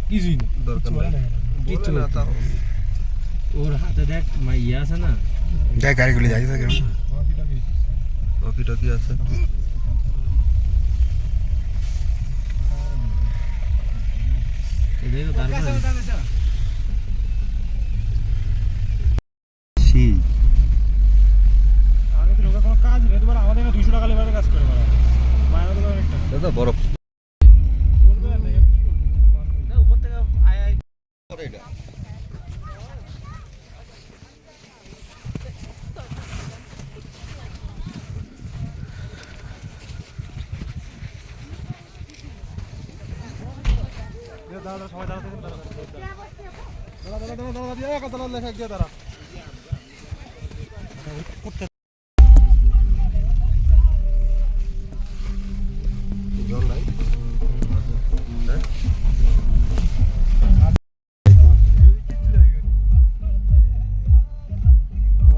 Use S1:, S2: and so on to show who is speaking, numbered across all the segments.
S1: কিছুই না,
S2: দরকার নাই
S1: কিচ্ছু
S2: না
S1: করতে
S2: তাও
S1: না। ওর হাতে দেখ ইয়ে আছে না,
S3: দেখ গাড়িগুলি যাইছে কেমন
S2: কফি টফি আছে
S1: এদের তো তারপরে
S2: দাদা বরফ
S1: উপর থেকে আয়
S2: জল নাই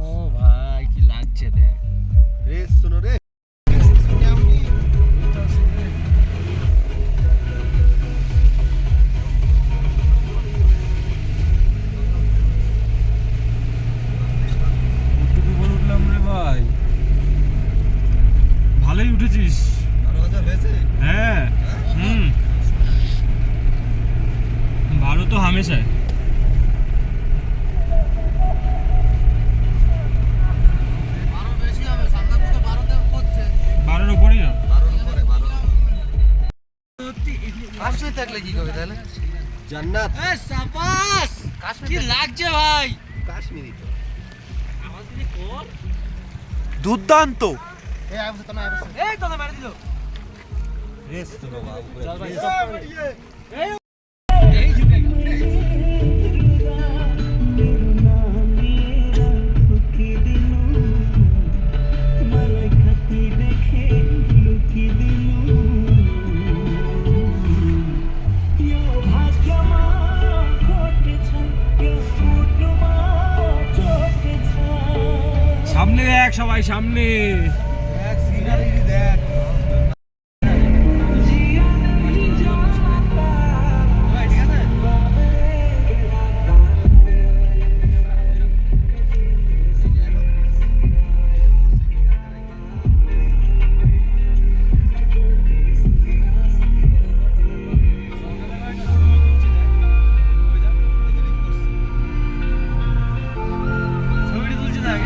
S1: ও ভাই কি লাগছে দেখ।
S2: রেস শুনো রে
S1: উঠলাম রে ভাই, ভালোই উঠেছিস।
S2: 12,000 হয়েছে
S1: হ্যাঁ ভালো তো হামেশা বারোর উপরেই যাও।
S2: 12 উপরে 12 কাশ্মীর থাকলে কি করবে তাহলে জান্নাত
S1: সাবাস, কি লাগছে ভাই।
S2: কাশ্মীরি তো
S3: দুর্দান্ত
S2: এই আইবছে তো না আইবছে
S1: এই তো মেরে দিল।
S2: রেস শুনো বাবু
S1: চল ভাই,
S2: রেস
S1: এই ঝুঁকে গেল। সামনে দেখ সবাই, সামনে
S2: দেখ সিনারি দেখ
S1: ছবিটা তুলছে দেখ।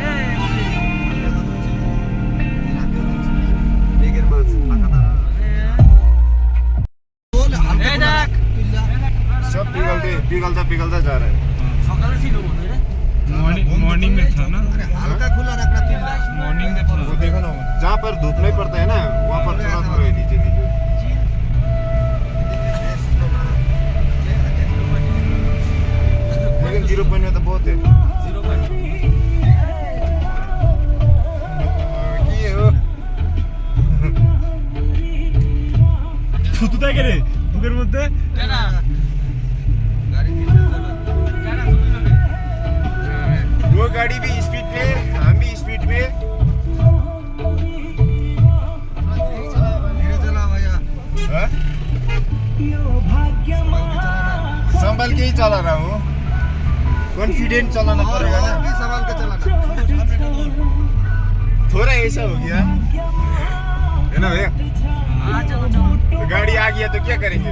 S2: মেঘের মাছ ফাঁকা দাঁড়া
S1: এই দেখ
S3: सब पिघलता जा रहा है
S1: সকালে ছিল মনে হয়। मॉर्निंग में था ना,
S2: अरे हल्का खुला रखना तिल्ला
S1: मॉर्निंग में था।
S3: वो देखो ना जहाँ पर धूप नहीं पड़ता है ना वहाँ पर थोड़ा थोड़ा है नीचे नीचे लेकिन 0 में तो बहुत है
S1: 0
S3: ये हो
S1: থুতু থাকে রে বুকের মধ্যে।
S2: गाड़ी धीरे चला
S3: वो गाड़ी भी स्पीड पे हम भी स्पीड पे
S2: धीरे चला भैया
S3: हाँ? संभल के ही चला रहा हूँ कॉन्फिडेंट चलाना पड़ेगा
S2: और
S3: ना
S2: भी संभाल के चलाना
S3: थोड़ा ऐसा हो गया है ना भैया
S1: हाँ चलो चलो।
S3: तो गाड़ी आ गया तो क्या करेंगे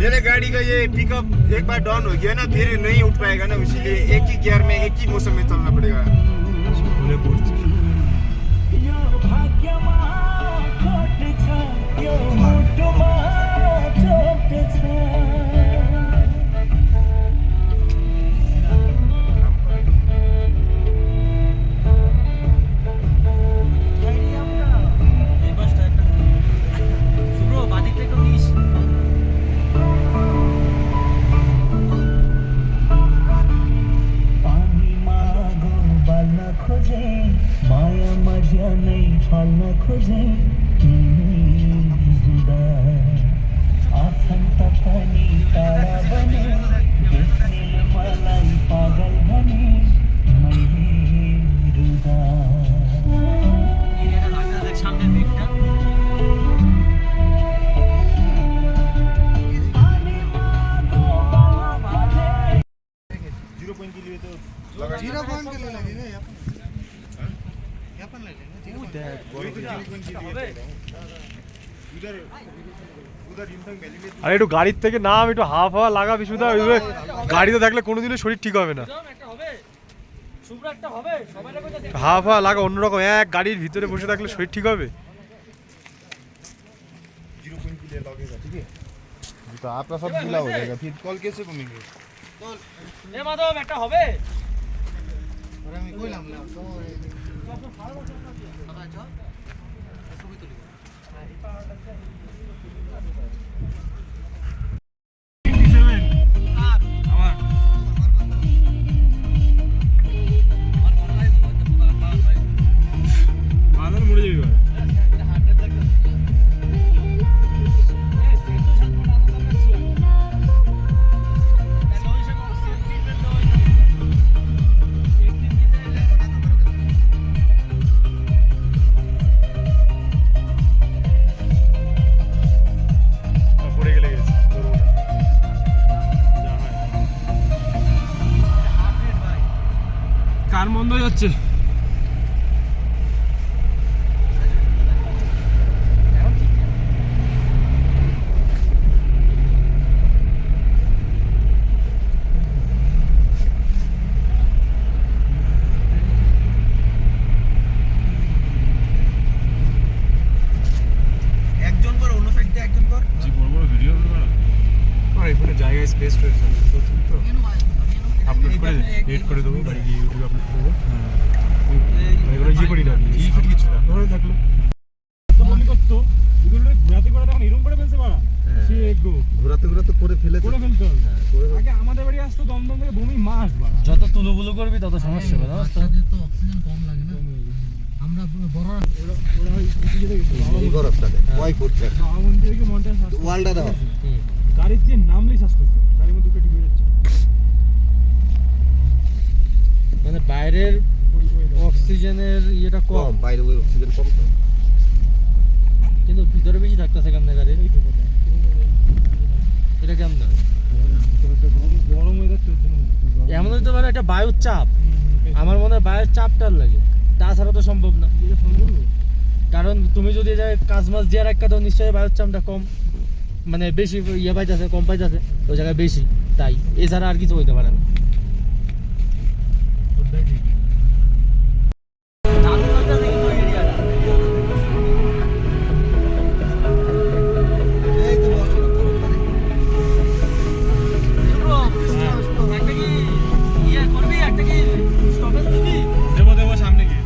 S3: मेरे गाड़ी का ये पिकअप एक बार डाउन हो गया ना फिर नहीं उठ पाएगा ना इसीलिए एक ही गियर में एक ही मौसम में चलना पड़ेगा
S4: माया मजा नहीं फल न खोजे আর একটু গাড়ির থেকে নাম, একটু হাওয়া লাগাবি শুধু। গাড়িতে থাকলে কোনোদিনও শরীর ঠিক হবে না। হাওয়া লাগা অন্যরকম, এক গাড়ির ভিতরে বসে থাকলে শরীর ঠিক হবে।
S3: तो आपका सब गीला हो जाएगा, फिर कॉल कैसे घूमेंगे?
S2: ওরে আমি কইলাম না তো ছবি তুলি।
S1: মরে যাবি এবার।
S4: পড়ে গেলে গেছে
S1: কার বন্ধ হয়ে যাচ্ছে?
S2: একজন কর, অন্য সাইড দিয়ে একজন কর।
S1: যে বড় বড় ভিডিও
S4: আর এখানে জায়গায় স্পেস রয়েছে তো আপলোড করে এডিট করে দেবো, বাড়ি গিয়ে ইউটিউবে আপলোড করে দেবো। এগুলো ইয়ে করি না, এই ফিট কিছু না ধরে থাকলো।
S1: মনে করতো এগুলো ঘোরাতে ঘোরাতে এখন এরকম করে ফেলছে বাড়া। সে একটু
S2: ঘোরাতে ঘোরাতে করে ফেলেছে।
S1: করে ফেলতে হবে। আগে আমাদের বাড়ি আসতো দমদম থেকে বমি মাস বাড়া।
S5: যত তুলুবুলু করবি তত সমস্যা হবে, জানিস তো?
S2: তো অক্সিজেন কম লাগে না। আমরা বড়
S1: ওরা ওই দিকে থেকে
S2: এই গরজটাতে ওয়াই করতে
S1: বামন থেকে মনটা শ্বাস
S2: ওয়ালটা দাও।
S1: গাড়ির দিয়ে নামলেই শ্বাসকষ্ট, গাড়ির মধ্যে উঠে ঠিক হয়ে যাচ্ছে।
S5: মানে বাইরের অক্সিজেনের ইয়েটা কম,
S2: কম বাইরে ওই অক্সিজেন কম তো।
S5: কিন্তু ভিতরে বেশি থাকতেছে কেমন গাড়ির। এটা কেমন
S1: গরম হয়ে যাচ্ছে ওর জন্য।
S5: এমন হইতে পারে একটা বায়ুর চাপ। আমার মনে হয় বায়ুর চাপটার লাগে, তাছাড়া তো সম্ভব না।
S1: এটা ফোন করবো।
S5: কারণ তুমি যদি এই জায়গায় কাজ মাছ দিয়ে রাখা তো নিশ্চয়ই বায়ুর চাপটা কম, মানে বেশি ইয়ে পাইতেছে, কম পাইতেছে ওই জায়গায় বেশি, তাই এছাড়া আর কিছু হইতে পারে না। দারুণ লাগতেছে কিন্তু এই এরিয়াটা।
S2: এই তো বস।
S5: একটা কি ইয়ে করবি, একটা কি স্টপেজ দিবি?
S1: দেবো দেবো সামনে গিয়ে।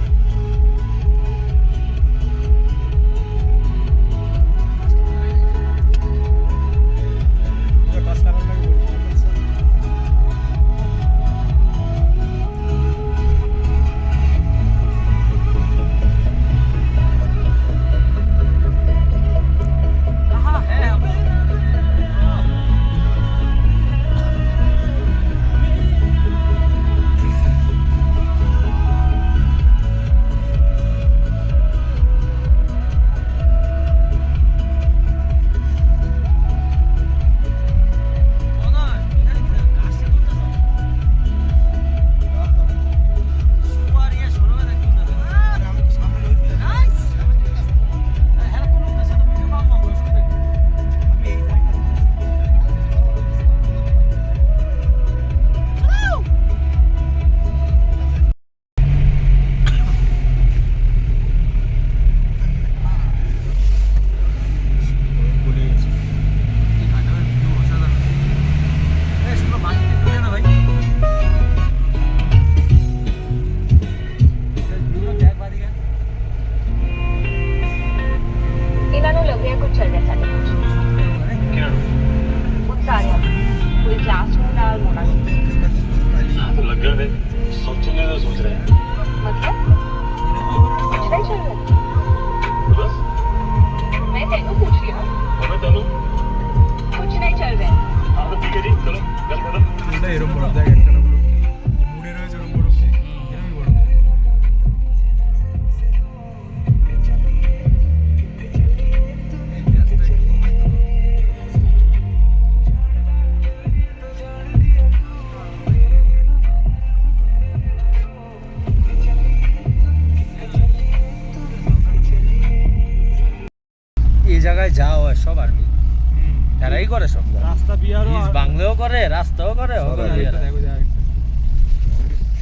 S5: এরাই করে সব
S1: রাস্তা বিয়ারও
S5: ব্রিজ বাংলাও করে রাস্তাও করে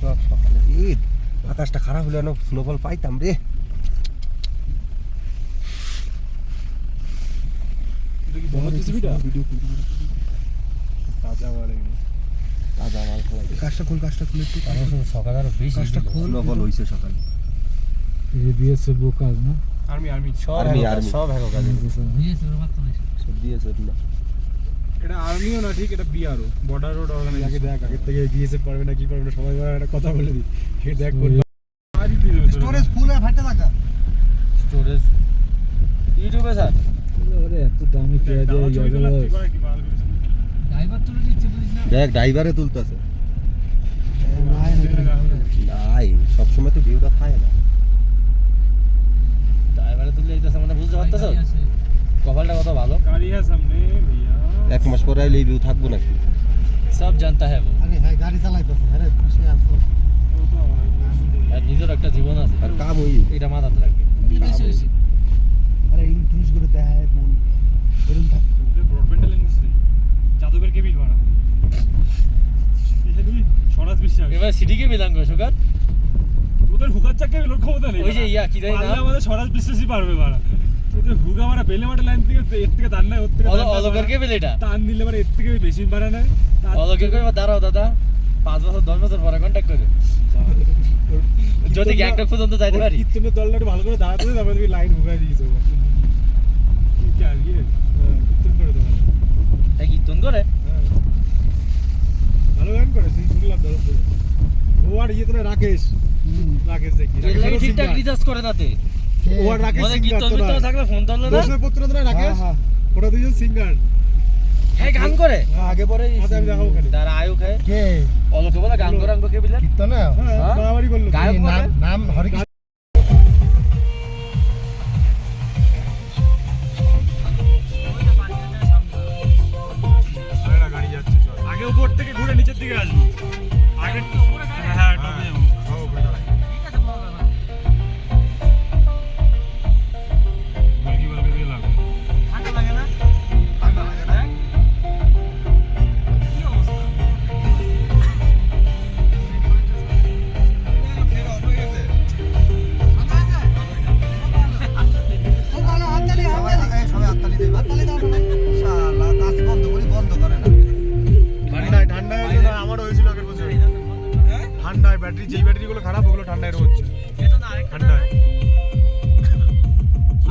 S2: সব সকালে ঈদ আকাশটা খারাপ হলে না স্নোফল পাইতাম রে।
S1: তাজা মাল এগুলো।
S2: তাজা মাল খাওয়া কাজটা খুল একটু
S5: সকাল আরো বেশি
S2: কাজটা খুল স্নোফল হইছে সকালে
S1: আর্মি
S5: সব
S2: Army,
S5: হ্যাঁ
S2: army.
S5: সব হ্যাঁ কাজে
S2: সব দিয়েছে না
S1: এটা আর্মিও না ঠিক, এটা বিআরও, বর্ডার রোড অর্গানাইজেশন। দেখ আগের থেকে বিএসএফ পারবে না কি পারবে না সবাই একটা কথা বলে দিই, সে দেখ
S2: স্টোরেজ ফুল হয়ে ফাটে থাকা
S5: স্টোরেজ ইউটিউবে স্যার
S2: দেখ ড্রাইভারে তুলতেছে নাই সবসময় তো ভিউটা থাকে না।
S5: ড্রাইভারে তুলে দিতেছে মানে বুঝতে পারতেছো কপালটা কত ভালো
S1: গাড়ি হ্যাঁ সামনে भैया।
S2: 1 মাস পরে আইলে এই ভিউ থাকবো নাকি?
S5: সব জানতা হ্যাঁ वो
S2: আরে হ্যাঁ গাড়ি চালাইতেছে আরে খুশি আছো
S1: ও তো
S5: আর নিজের একটা জীবন আছে
S2: আর কাম হই
S5: এটা মাথাতে রাখবে
S2: আরে ইন্ট্রোডিউস করে দেয় বল এরকম থাক
S1: ব্রডব্যান্ড ল্যাঙ্গুয়েজ জাদুঘর কে বিল বানা স্বরাজ বিশ্বাস
S5: এবার সিটিকে মিলান গো সুগার
S1: তোদের হুকার চাকে লোক ক্ষমতা নেই
S5: ওই যে ইয়া কি জানি
S1: পারলে
S5: না
S1: আমাদের স্বরাজ বিশ্বাসই পারবে বাড়া। তোদের হুগা মারা বেলে মাঠে লাইন থেকে এর থেকে দান নাই ওর থেকে
S5: অলকের কে মিলে এটা
S1: টান দিলে মানে এর থেকে বেশি বাড়া নাই
S5: অলকের কই দাঁড়াও দাদা 5 বছর 10 বছর পরে কন্টাক্ট করে যদি একটা পর্যন্ত যাইতে পারি
S1: কিত্তনের দলটা একটু ভালো করে দাঁড়াতে হবে, তারপরে তুমি লাইন হুগাই দিয়েছো কি আর ইয়ে কিত্তন করে দেবো
S5: এই কীর্তন করে
S1: ভালো গান করে শুনলাম ধরো ও আর ইয়ে তোরা রাকেশ দেখি
S5: এর লাগি ঠিকঠাক রিচার্জ করে নাতে
S1: ও আর রাকেশ
S5: মানে
S1: সিঙ্গার
S5: কীর্তন মিত্র থাকলে ফোন ধরলো না
S1: দোষের পুত্র তোরা রাকেশ ওরা দুজন সিঙ্গার
S5: হ্যাঁ গান করে
S2: আগে পরে
S1: আচ্ছা আমি দেখাবো খালি
S5: তার আয়ু খায়
S2: কে
S5: অলকে বলে গান করে আঙ্গ কে বিলে
S2: কীর্তন
S1: হ্যাঁ বাড়াবাড়ি করলো
S5: গায়ক
S2: নাম
S5: করে?
S2: নাম হরি
S1: গাড়ি যাচ্ছে আগে উপর থেকে ঘুরে নিচের দিকে আসবো আগে হ্যাঁ টপে যাবো মুরগি বলকে দিয়ে লাগবে আমারও হয়েছিল আগের বছর ঠান্ডায় ব্যাটারি যেই ব্যাটারিগুলো খারাপ ওগুলো ঠান্ডায় হচ্ছে ঠান্ডায়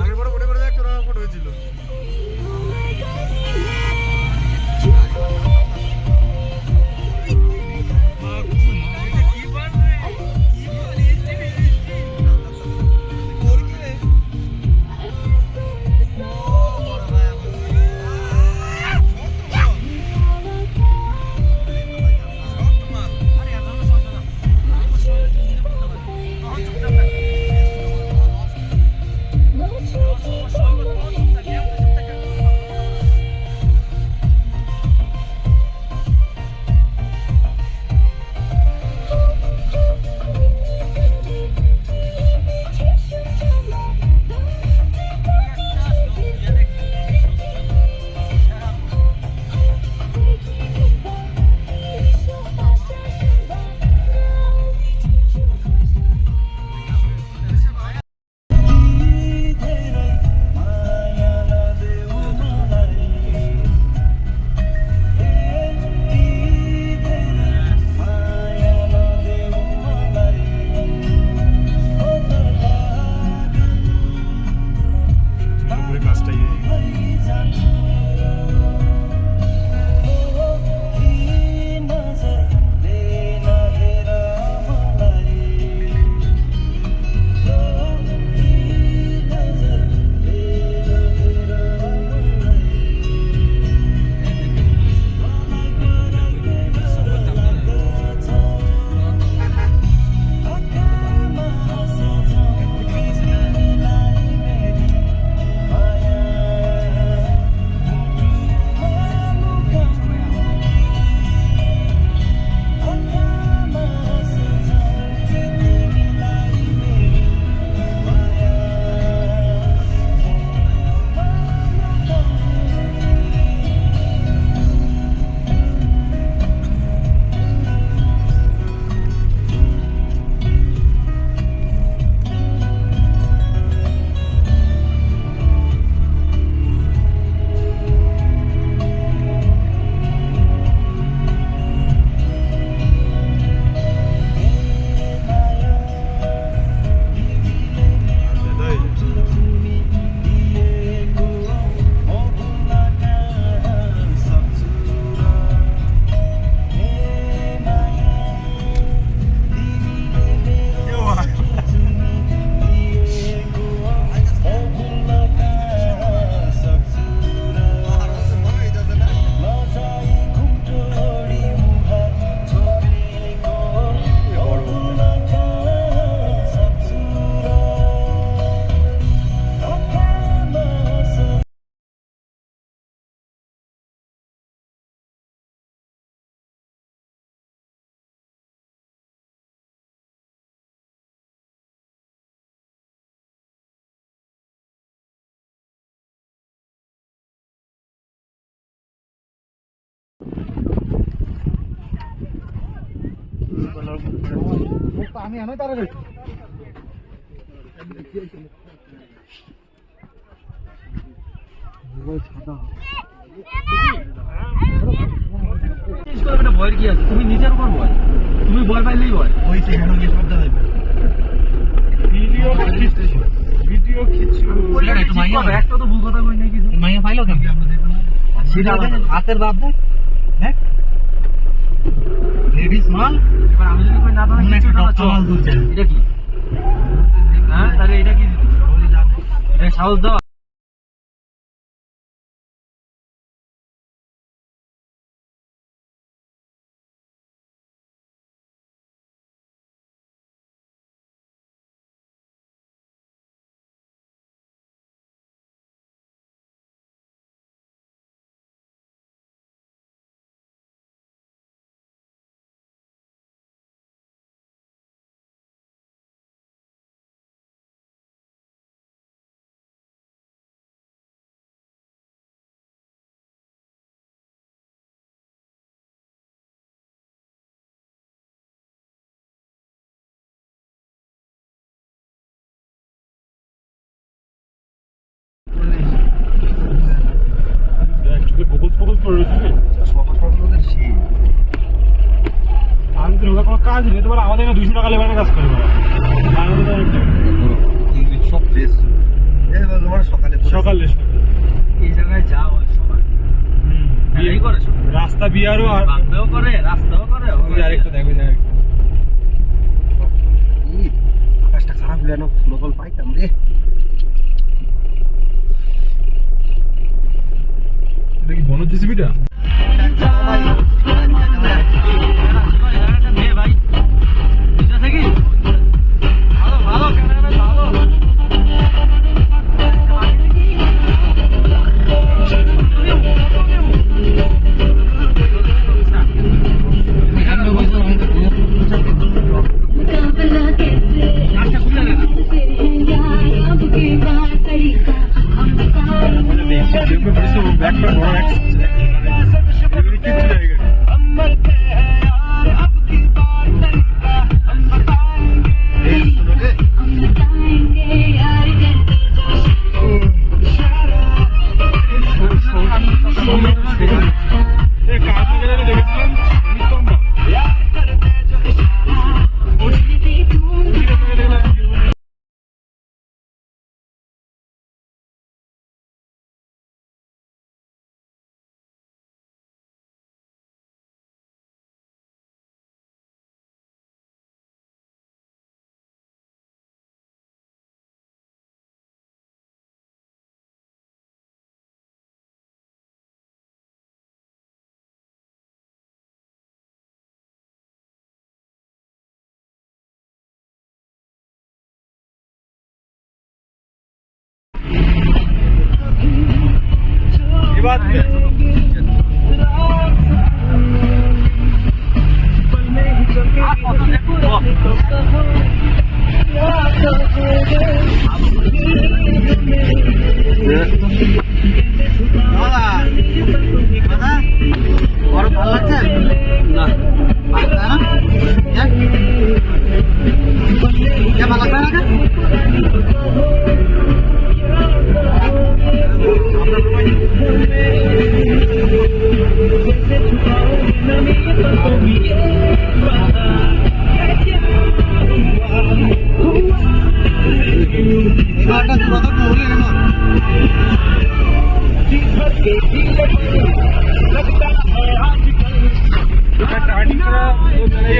S1: আগের পরে মনে করে দেখ তোর আমার হয়েছিল
S2: আমি এনে তারা রয়েছি
S5: ভয়ের কি আছে? তুমি নিজের উপর ভয়, তুমি ভয় পাইলেই ভয়।
S2: ওই সেখানে গিয়ে সব দেখাবে
S1: ভিডিও কিছু
S5: একটা তো ভুল কথা কই নাই কিছু।
S2: মাইয়া পাইলো কেন সেটা হাতের বাপ দেখ লেডিস মাল
S5: এবার আমি যদি কই না দাও কিছু না চল।
S2: মাল দুলছে
S5: এটা কি? হ্যাঁ তাহলে এটা কি জিনিস? এটা সাহস দাও।
S1: আমি তো ওরা কোনো কাজ নেই, তোমার আমাদের 200 টাকা লেবারে কাজ করে
S2: সব ফ্রেশ সকালে
S1: সকালে
S5: এই জায়গায় যাও সবাই এই করে
S1: রাস্তা বিয়ারও আর
S5: বাংলাও করে, রাস্তাও করে।
S1: আরেকটা দেখো
S2: আকাশটা খারাপ হলে না স্নোবল পাইতাম রে
S1: দেখি বনজ জিসিবিটা
S5: ভাই বুঝা থাকি ভালো ভালো ক্যামেরাম্যান ভালো।
S1: बात है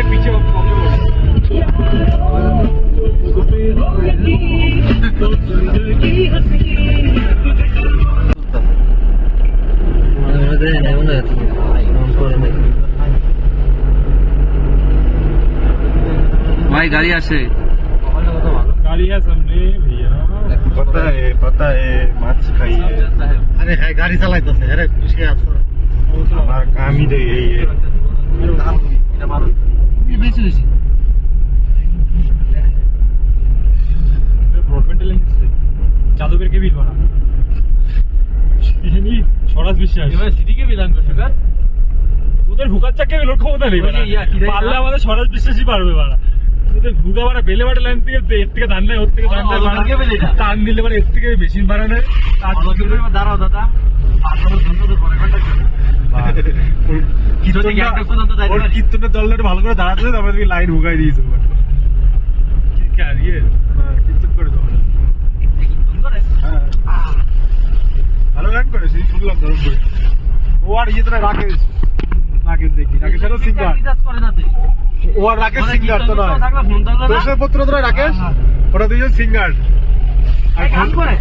S1: पीछे
S5: भाई गाड़ी आसे
S1: गाड़ी है सामने भैया
S3: पता है माछ खाइए
S2: अरे है गाड़ी चलाई तो अरे इसके
S3: हमारा काम ही तो यही है
S2: বেশি বেশি
S1: ব্রডব্যান্ড লেন্স যাদবের কে বিল বানা ইনি স্বরাজ বিশ্বাস
S5: এবার সিটি কে বিধান করছে কার
S1: ওদের হুকার চাকরি লোড ক্ষমতা নেই
S5: ওই যে ইয়া, কি জানি
S1: পারলে
S5: নাম?
S1: আমাদের স্বরাজ বিশ্বাসই পারবে বাড়া ওদের হুকা বাড়া বেলে বাটা লাইন থেকে এর থেকে ধান নেয় ওর থেকে ধান নেয়
S5: অলৌকিক বেলে এটা।
S1: টান দিলে মানে এর থেকে বেশি বাড়া নেয়
S5: দাঁড়াও দাদা
S1: ওর কীর্তনের দলটা ভালো করে দাঁড়াতে তারপরে তুমি লাইন হুকাই দিয়েছো কীর্তন করে দেবো ভালো গান করে সেই শুনলাম ধরুন করে ও আর ইয়ে তোরা রাকেশ দেখি রাকেশের সিঙ্গার ও আর রাকেশ সিঙ্গার তো নয় দোষের তোরা রাকেশ ওরা দুজন সিঙ্গার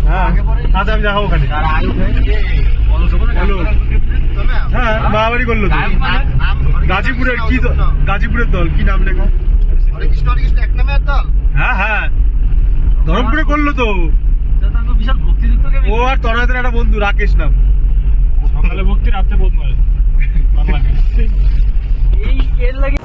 S1: হ্যাঁ আচ্ছা আমি যাবো ওখানে হ্যাঁ মারামারি করলো তো গাজীপুরের কি গাজীপুরের দল কি নাম লেখা হ্যাঁ ধরমপুরে করলো তো
S5: বিশাল ভক্তিযুক্ত
S1: ও আর তনয়দের একটা বন্ধু রাকেশ নাম সকালে ভক্তি রাতে বোধ মারে
S5: এই এর লাগে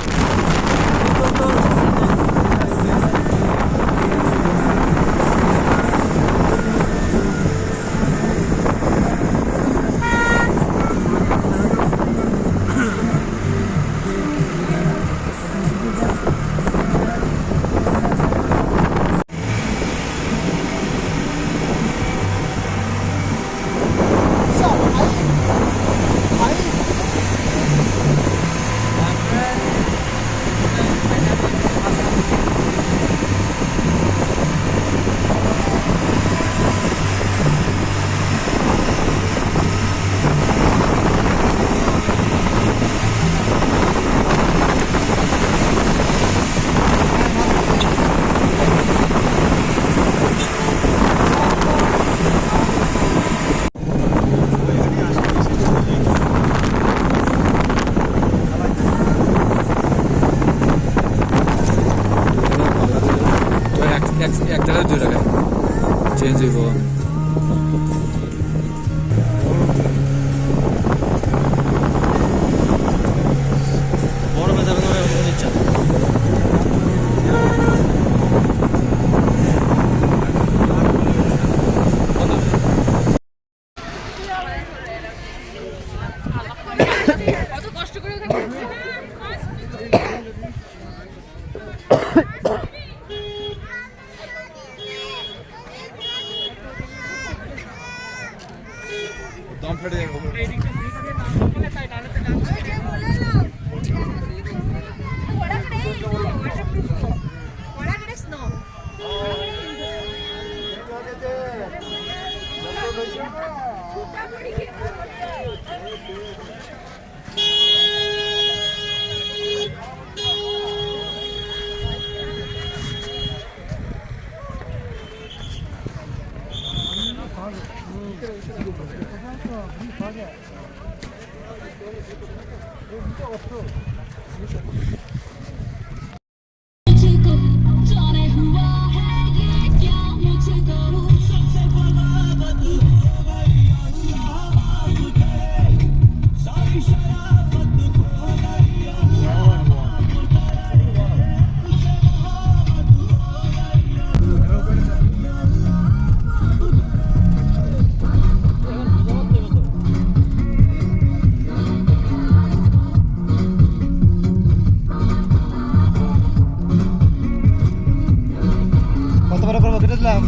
S6: এক টাকা 2 টাকা চেঞ্জ হইব
S5: বড় বাজার নিচ্ছে
S7: কত কষ্ট করে
S3: দম ফেটে যাবে
S7: ಒಳಗಡೆ ಸ್ನೋ
S8: मुझको जाने हुआ है ये क्या मुझको सबसे बर्बाद हो गई आवाज उठे सारी शराफत खो गई आवाज उठे मुझसे मोहब्बत हो गई
S2: কত বড় করবো কেটে দিলাম